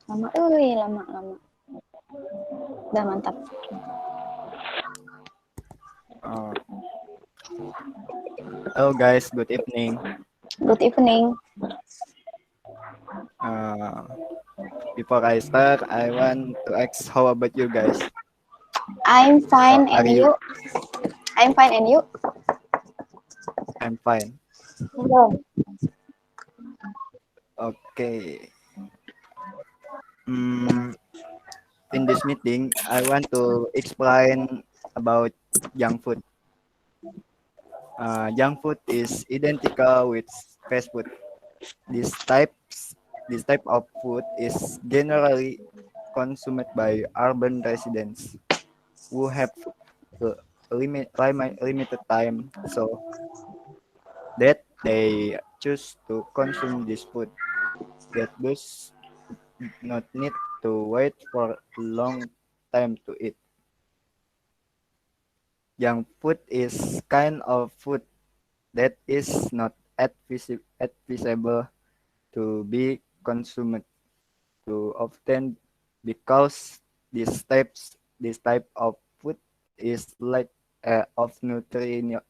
Lama, lama. Udah mantap. Hello guys, good evening. Good evening. Uh, Before I start, I want to ask how about you guys? I'm How fine, are and you? you? I'm fine, and you? I'm fine. Hello. Okay. Mm, in this meeting, I want to explain about junk food. Junk food is identical with fast food. This types this type of food is generally consumed by urban residents who have uh, limited time, so that they choose to consume this food that does not need to wait for a long time to eat. Junk food is kind of food that is not advisable to be consumed too often because this type of food is like of nutritional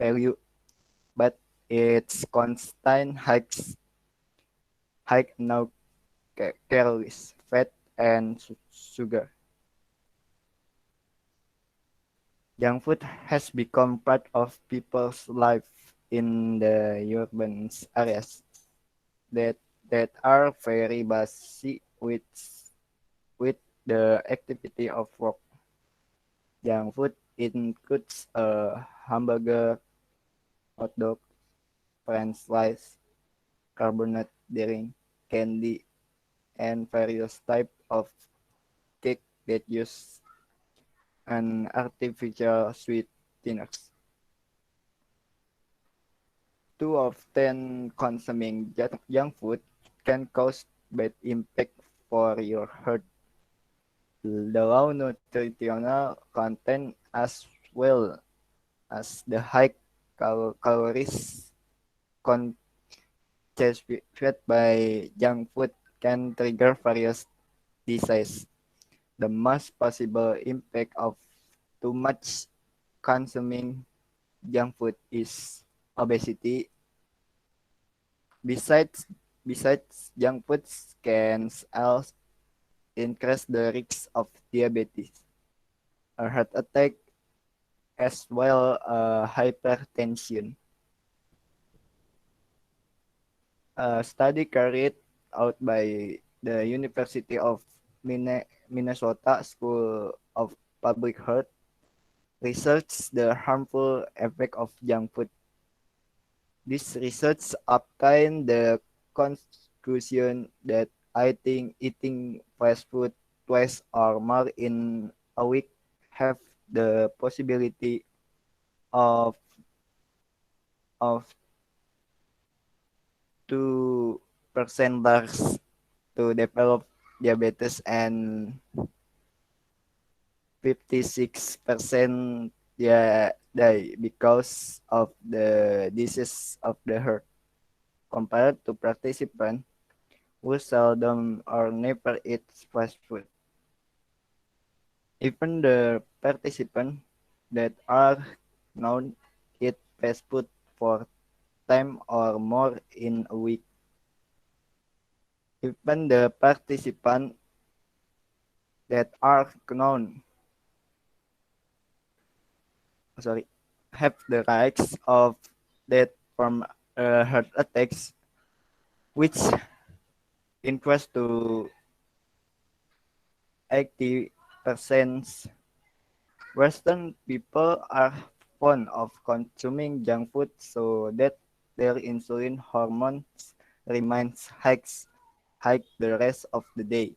value, but its constant high now calories, fat, and sugar. Junk food has become part of people's life in the urban areas that are very busy with the activity of work. Junk food includes a hamburger, hot dog, french fries, carbonate drink, candy, and various types of cake that use an artificial sweeteners. Too often consuming junk food can cause bad impact for your health. The low nutritional content as well as the high calories concentrated by junk food can trigger various diseases. The most possible impact of too much consuming junk food is obesity. Besides, junk foods can also increase the risk of diabetes, a heart attack, as well hypertension. A study carried out by the University of Minnesota School of Public Health researched the harmful effect of junk food. This research obtained the conclusion that eating fast food twice or more in a week have the possibility of of 2% less to develop diabetes and 56% die because of the disease of the heart compared to participants who seldom or never eat fast food. Even the participants that are known eat fast food for time or more in a week. Even the participants that are known sorry have the risks of death from heart attacks, which increase to 80%. Western people are fond of consuming junk food so that their insulin hormones remains high the rest of the day.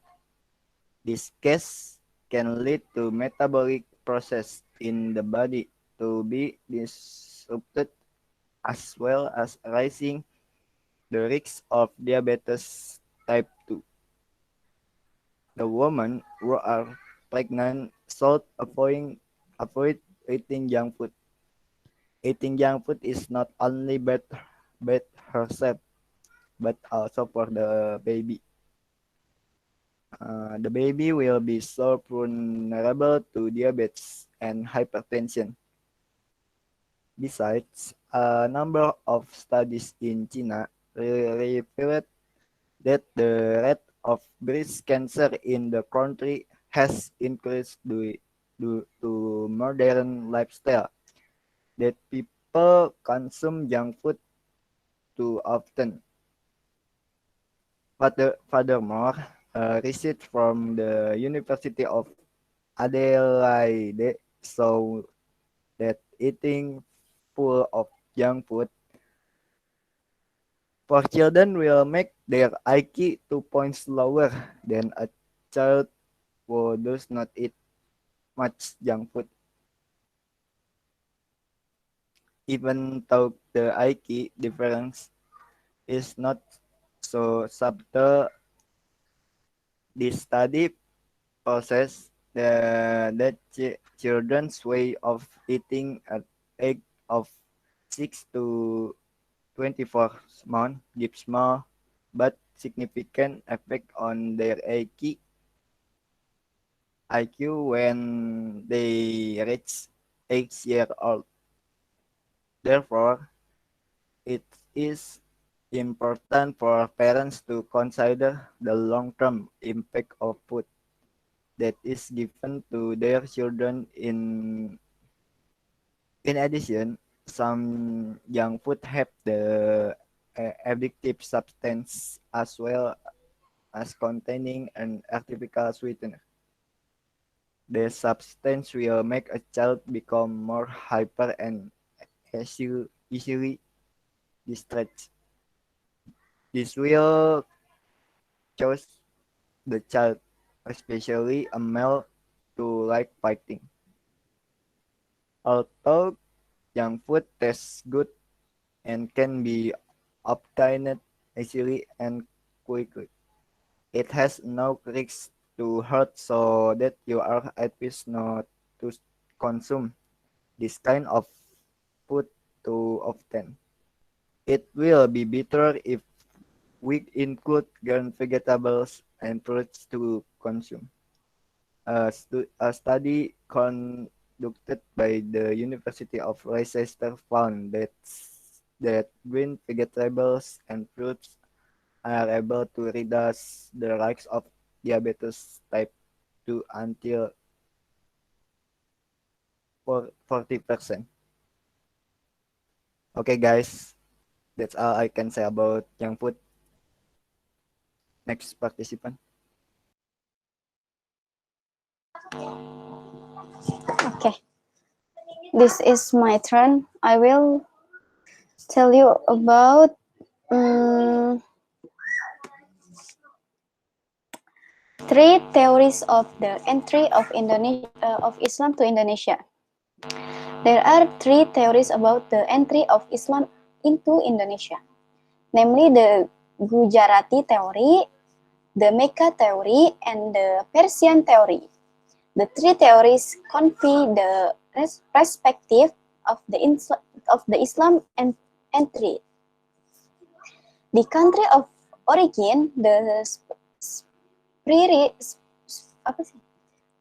This case can lead to metabolic process in the body to be disrupted as well as raising the risk of diabetes type 2. The women who are pregnant should avoid eating junk food. Eating junk food is not only bad herself, but also for the baby. The baby will be so vulnerable to diabetes and hypertension. Besides, a number of studies in China revealed that the rate of breast cancer in the country has increased due to modern lifestyle, that people consume junk food too often. Furthermore, research from the University of Adelaide show that eating full of junk food for children will make their IQ 2 points lower than a child who does not eat much junk food. Even though the IQ difference is not so subtle, this study possesses that children's way of eating at age of 6 to 24 months gives small but significant effect on their IQ when they reach 8 years old. Therefore, it is important for parents to consider the long-term impact of food that is given to their children. In addition, some young food have the addictive substance as well as containing an artificial sweetener. The substance will make a child become more hyper and easily distracted. This will cause the child, especially a male, to like fighting. Although junk food tastes good and can be obtained easily and quickly, it has no risk to hurt, so that you are advised not to consume this kind of food too often. It will be better if we include green vegetables and fruits to consume. A study conducted by the University of Leicester found that green vegetables and fruits are able to reduce the rise of diabetes type 2 until 40%. Okay, guys, that's all I can say about junk food. Next participant. Okay, this is my turn. I will tell you about um, three theories of the entry of Islam to Indonesia. There are three theories about the entry of Islam into Indonesia, namely the Gujarati theory, the Mecca theory, and the Persian theory. The three theories convey the perspective of the Islam entry. The country of origin, the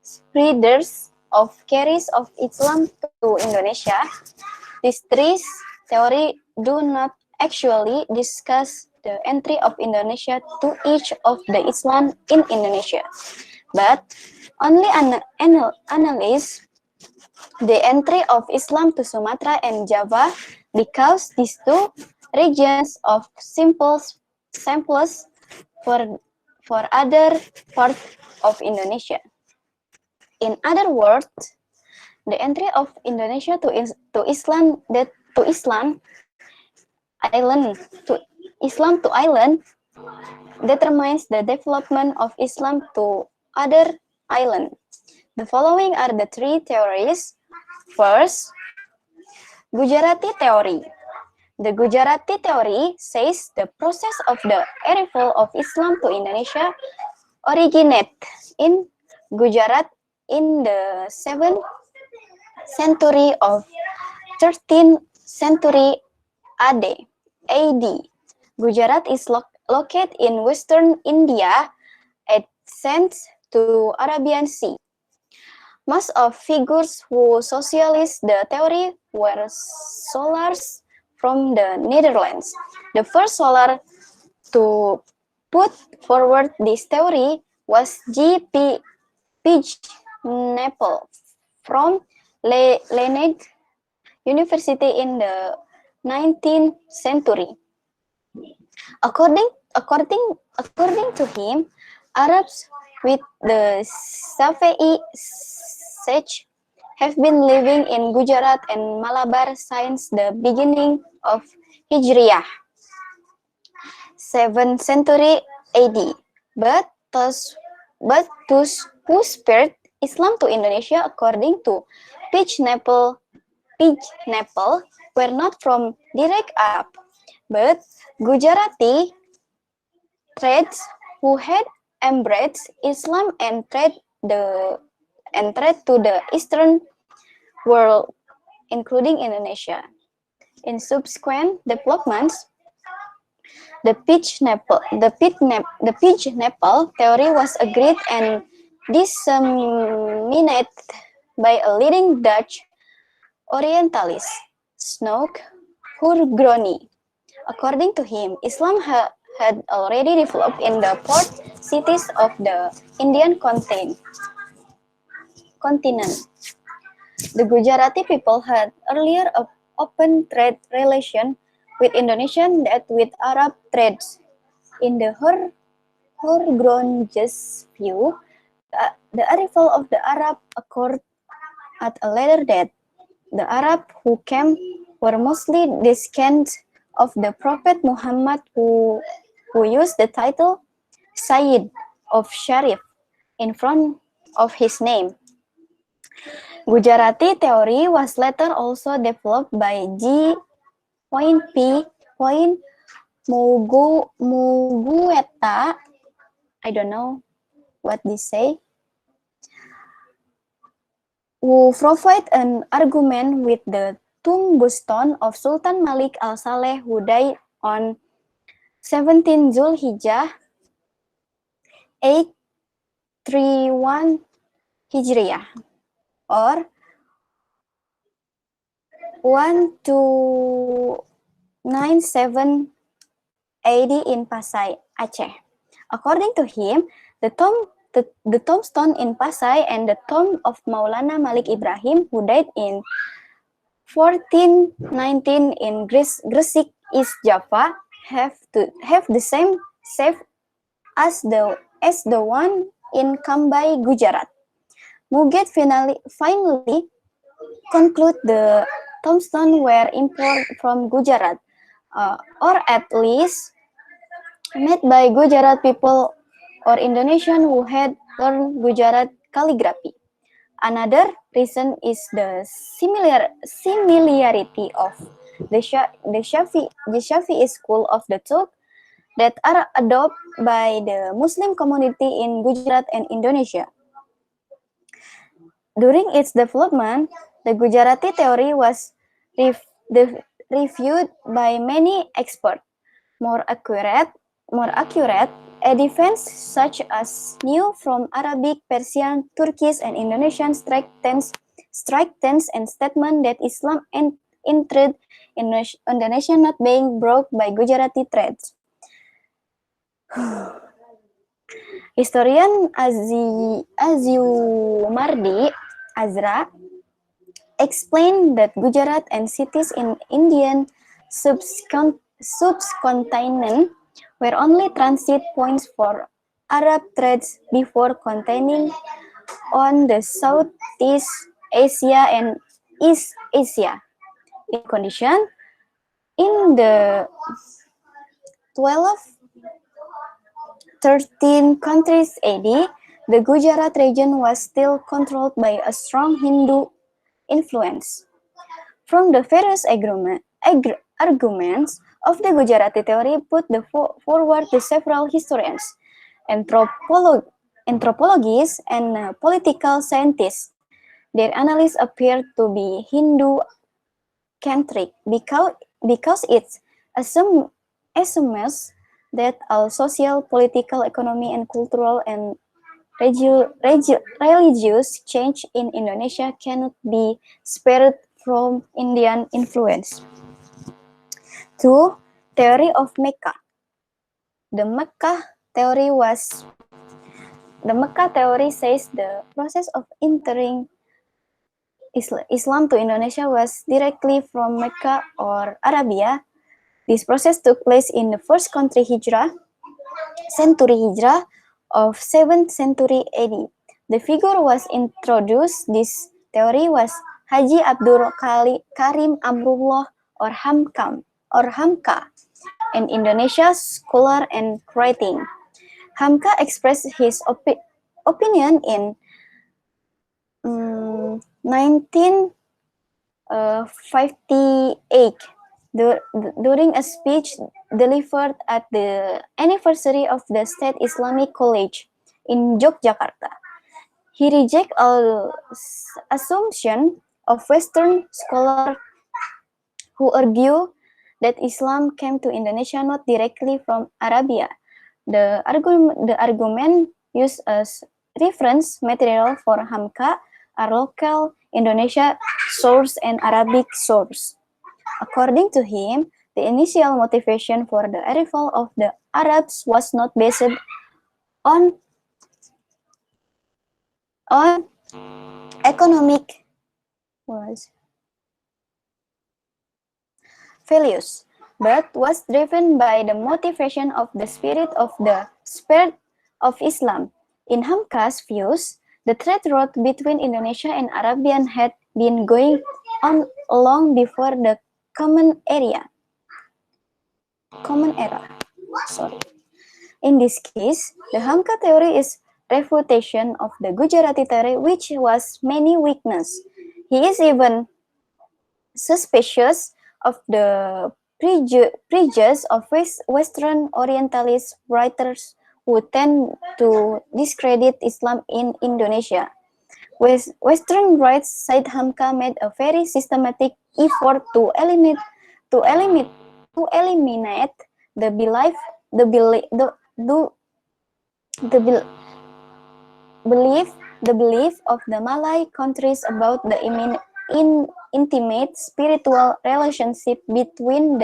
spreaders of carries of Islam to Indonesia. These three theories do not actually discuss the entry of Indonesia to each of the Islam in Indonesia, but only analyze the entry of Islam to Sumatra and Java, because these two regions of samples for other parts of Indonesia. In other words, the entry of Indonesia to Islam island determines the development of Islam to other island. The following are the three theories. First, Gujarati theory. The Gujarati theory says the process of the arrival of Islam to Indonesia originate in Gujarat in the 7th century of 13th century AD. Gujarat is located in western India, adjacent to Arabian Sea. Most of figures who socialized the theory were scholars from the Netherlands. The first scholar to put forward this theory was G. Page Nepal from Leiden University in the 19th century. According, according to him, Arabs with the Safei sage have been living in Gujarat and Malabar since the beginning of Hijriah, 7th century AD. But those who spread Islam to Indonesia, according to Page Nepal, were not from direct Arab, but Gujarati trades who had embraced Islam and trade to the Eastern world, including Indonesia. In subsequent developments, the pitch Nepal theory was agreed and disseminated by a leading Dutch Orientalist, Snoek Hurgroni. According to him, Islam had already developed in the port cities of the Indian continent. The Gujarati people had earlier open trade relation with Indonesia than with Arab trades. In the Hurgronjes view, the arrival of the Arab occurred at a later date. The Arab who came were mostly descendants of the Prophet Muhammad who used the title Sayyid of Sharif in front of his name. Gujarati theory was later also developed by G. P. Mugueta. I don't know what they say. Who provide an argument with the tombstone of Sultan Malik al-Saleh who died on 17 Zulhijjah 831 Hijriah or 1297 AD in Pasai, Aceh. According to him, the tombstone in Pasai and the tomb of Maulana Malik Ibrahim, who died in 1419 in Gresik, East Java, have the same shape as the one in Kambai, Gujarat. Muget finally conclude the tombstone were imported from Gujarat, or at least made by Gujarat people or Indonesian who had learned Gujarat calligraphy. Another reason is the similarity of the Shafi'i school of the Turk that are adopted by the Muslim community in Gujarat and Indonesia. During its development, the Gujarati theory was reviewed by many experts. More accurate, a defense such as new from Arabic, Persian, Turkish, and Indonesian strengthens and statement that Islam entered Indonesia not being brought by Gujarati threats. Historian Aziumardi Azra explained that Gujarat and cities in Indian subcontinent were only transit points for Arab trades before continuing on the Southeast Asia and East Asia. In condition, in the 13 countries AD, the Gujarat region was still controlled by a strong Hindu influence. From the various arguments of the Gujarati theory put forward to several historians, anthropologists, and political scientists, their analysis appeared to be Hindu-centric because it assumes that all social, political, economic, and cultural and religious change in Indonesia cannot be spared from Indian influence. 2. Theory of Mecca. The Mecca theory says the process of entering Islam to Indonesia was directly from Mecca or Arabia. This process took place in the first century Hijrah of 7th century AD. The figure was introduced. This theory was Haji Abdul Karim Amrullah or Hamka, an Indonesian scholar and writing. Hamka expressed his opinion in 1958 during a speech delivered at the anniversary of the State Islamic College in Yogyakarta. He rejected all assumption of Western scholars who argue that Islam came to Indonesia not directly from Arabia. The argument used as reference material for Hamka are local Indonesia source and Arabic source. According to him, the initial motivation for the arrival of the Arabs was not based on economic values, but was driven by the motivation of the spirit of Islam. In Hamka's views, the trade route between Indonesia and Arabian had been going on long before the Common Era. In this case, the Hamka theory is refutation of the Gujarati theory, which was many weakness. He is even suspicious of the prejudice of Western Orientalist writers who tend to discredit Islam in Indonesia. Western writers said Hamka made a very systematic effort to eliminate the belief of the Malay countries about the intimate spiritual relationship between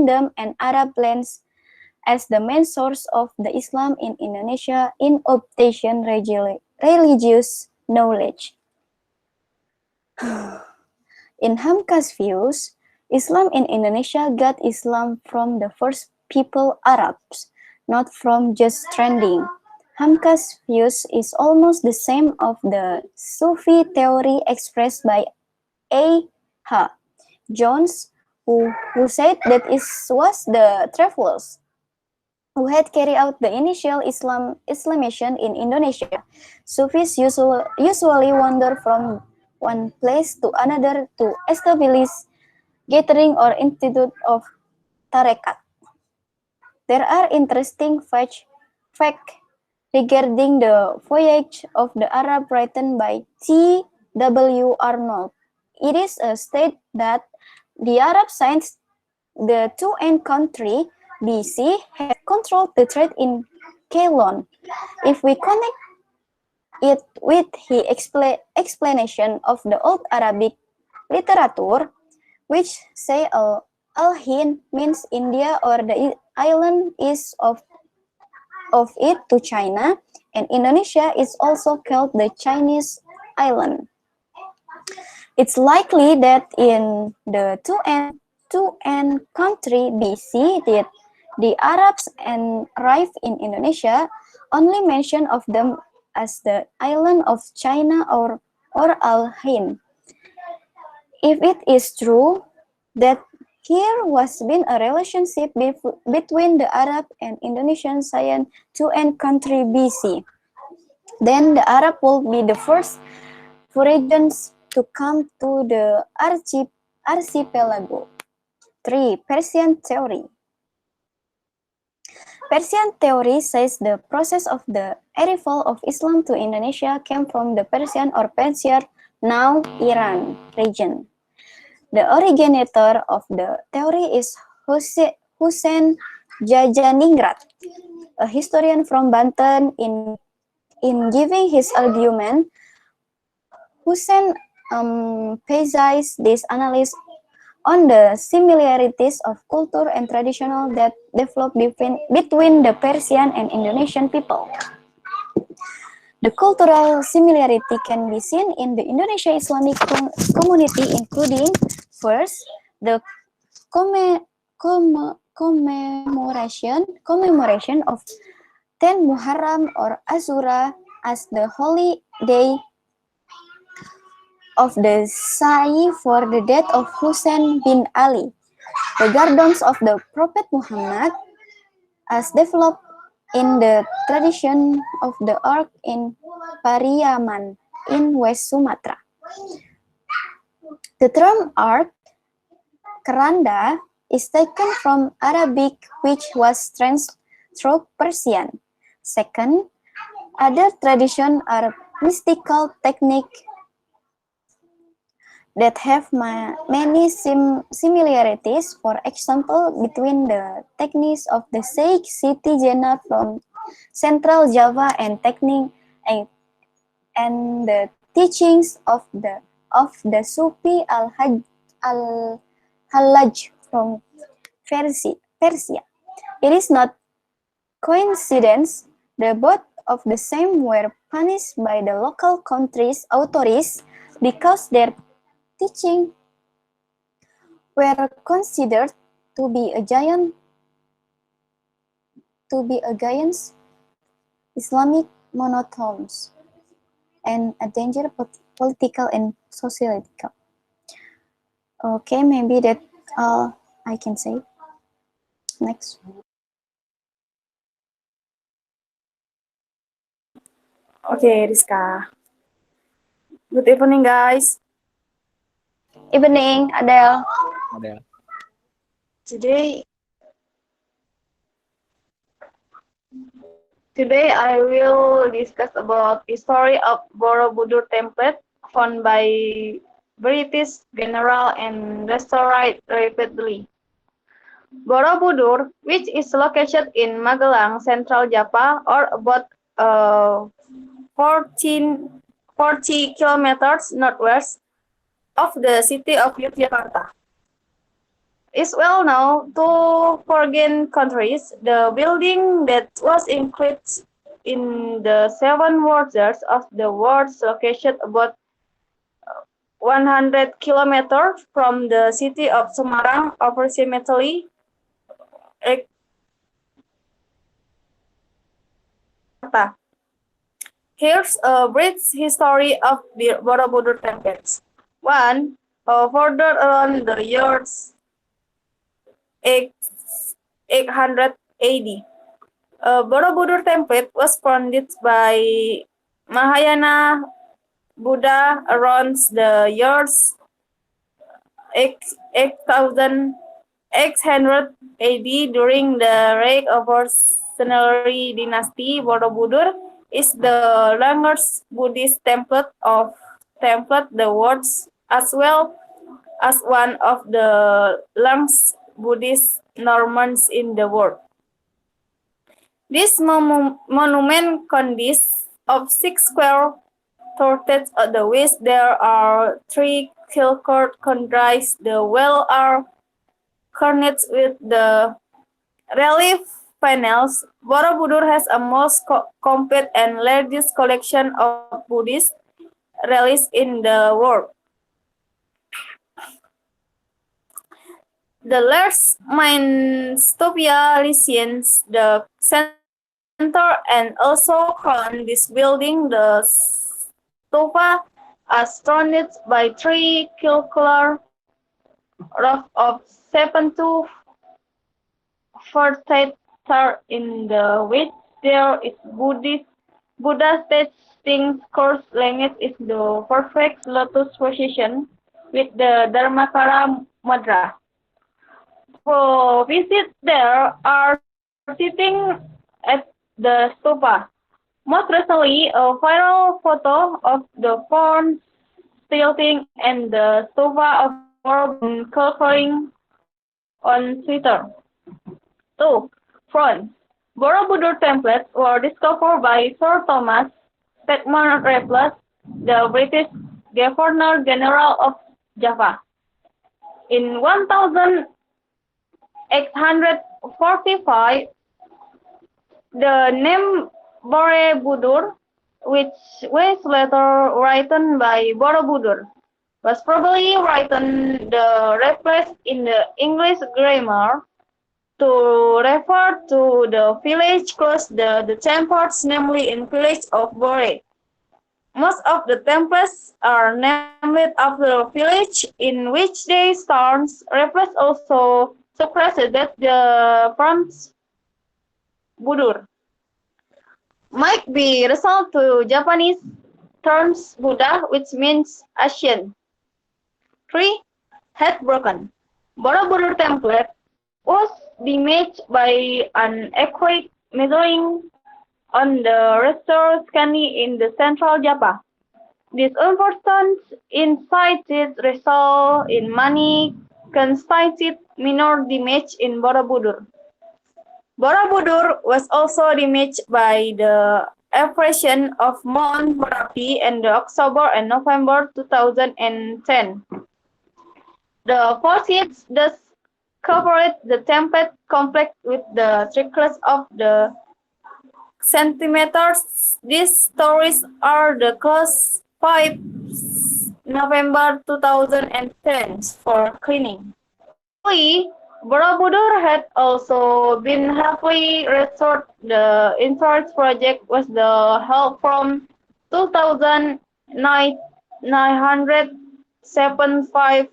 them and Arab lands as the main source of the Islam in Indonesia in obtaining religious knowledge. In Hamka's views, Islam in Indonesia got Islam from the first people Arabs, not from just trending. Hamka's views is almost the same of the Sufi theory expressed by A.H. Jones, who said that it was the travelers who had carried out the initial Islamization in Indonesia. Sufis usually wander from one place to another to establish gathering or institute of tarekat. There are interesting facts regarding the voyage of the Arab written by T.W. Arnold. It is stated that the Arab since the 2N country BC have controlled the trade in Ceylon. If we connect it with the explanation of the old Arabic literature, which say Al-Hind means India or the island east of it to China, and Indonesia is also called the Chinese island. It's likely that in the 2N country BC that the Arabs arrived in Indonesia, only mention of them as the island of China or Al-Hind. If it is true that here was been a relationship between the Arab and Indonesian since 2N country BC, then the Arab will be the first foreigners to come to the archipelago. 3. Persian theory. Persian theory says the process of the arrival of Islam to Indonesia came from the Persian or Persia, now Iran region. The originator of the theory is Hussein Jajaningrat, a historian from Banten, in giving his argument, Hussein emphasized this analysis on the similarities of culture and traditional that developed between the Persian and Indonesian people. The cultural similarity can be seen in the Indonesia Islamic community, including first, the commemoration of 10 Muharram or Ashura as the holy day of the Sa'i for the death of Hussein bin Ali, the gardens of the Prophet Muhammad as developed in the tradition of the Ark in Pariaman in West Sumatra. The term Ark, Keranda, is taken from Arabic, which was translated through Persian. Second, other traditions are mystical techniques that have many similarities, for example, between the techniques of the Sheikh Siti Jenar from Central Java and the teachings of the Sufi al-Hallaj from Persia. It is not coincidence that both of the same were punished by the local country's authorities because their teaching were considered to be against Islamic monotheism and a danger political and sociological. Okay, maybe that's all I can say. Next. Okay, Riska. Good evening, guys. Evening, Adele. Ada. Today I will discuss about the story of Borobudur template found by British general and restored repeatedly. Borobudur, which is located in Magelang, Central Java, or about 40 kilometers northwest of the city of Yogyakarta, is well known to foreign countries. The building that was included in the 7 wonders of the world, located about 100 kilometers from the city of Semarang, approximately Here's a brief history of the Borobudur temples. 1. Further around the years 800 AD. Borobudur temple was founded by Mahayana Buddha around the years 800 AD during the reign of Senari dynasty. Borobudur is the longest Buddhist temple of the world, as well as one of the longest Buddhist monuments in the world. This monument consists of 6 square torches at the west. There are 3 courtyards comprise. The walls are corniced with the relief panels. Borobudur has a most complete and largest collection of Buddhist relics in the world. The large main stupa lines the center and also crown this building. The stupa are surrounded by 3 circular rows of 7 to 4 in the width. There is Buddha sitting course length is the perfect lotus position with the Dharmakara mudra. For visit there are sitting at the stupa. Most recently, a viral photo of the form tilting and the stupa of Borobudur circling on Twitter. 2. France. Borobudur templates were discovered by Sir Thomas Stedman Raffles, the British Governor General of Java. In 1845, the name Borobudur, which was later written by Borobudur, was probably written the replace in the English grammar to refer to the village close the templates, namely in village of Bore. Most of the templates are named after the village in which they stand. Replace also suggested that the French Budur might be result to Japanese terms Buddha, which means Asian. 3. Headbroken. Borobudur template was damaged by an earthquake measuring on the restored Scani in the central Java. This unfortunate insight result in many constituted minor damage in Borobudur. Borobudur was also damaged by the eruption of Mount Mawardi in October and November 2010. The forces thus covered the template complex with the thickness of the centimeters. These stories are the close 5 November 2010 for cleaning. Finally, Borobudur had also been heavily restored. The insurance project was the help from 2,975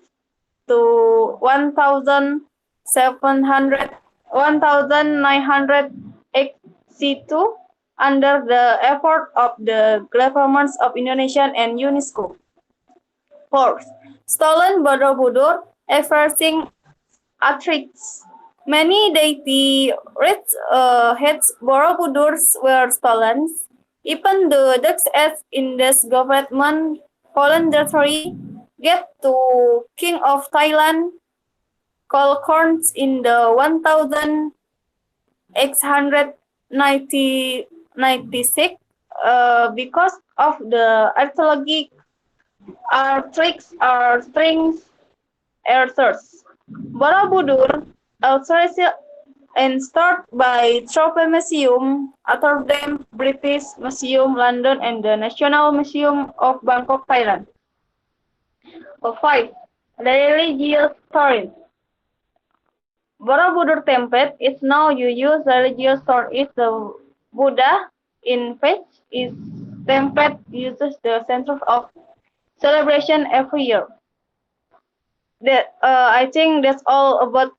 to 1,982 under the effort of the governments of Indonesia and UNESCO. Fourth, stolen Borobudur efforting attracts many deity heads Borobudurs were stolen. Even the Dutch as Indus government voluntarily gave to King of Thailand Kolkorns in the 1896 because of the archaeological tricks or strings errors. Borobudur, authorized and stored by Trope Museum, Amsterdam, British Museum, London, and the National Museum of Bangkok, Thailand. 5. The religious stories. Borobudur template is now used religious stories. The Buddha in faith is template uses the center of celebration every year. I think that's all about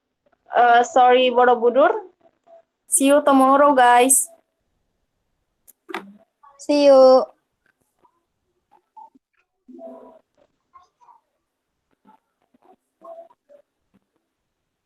story Borobudur. See you tomorrow, guys. See you.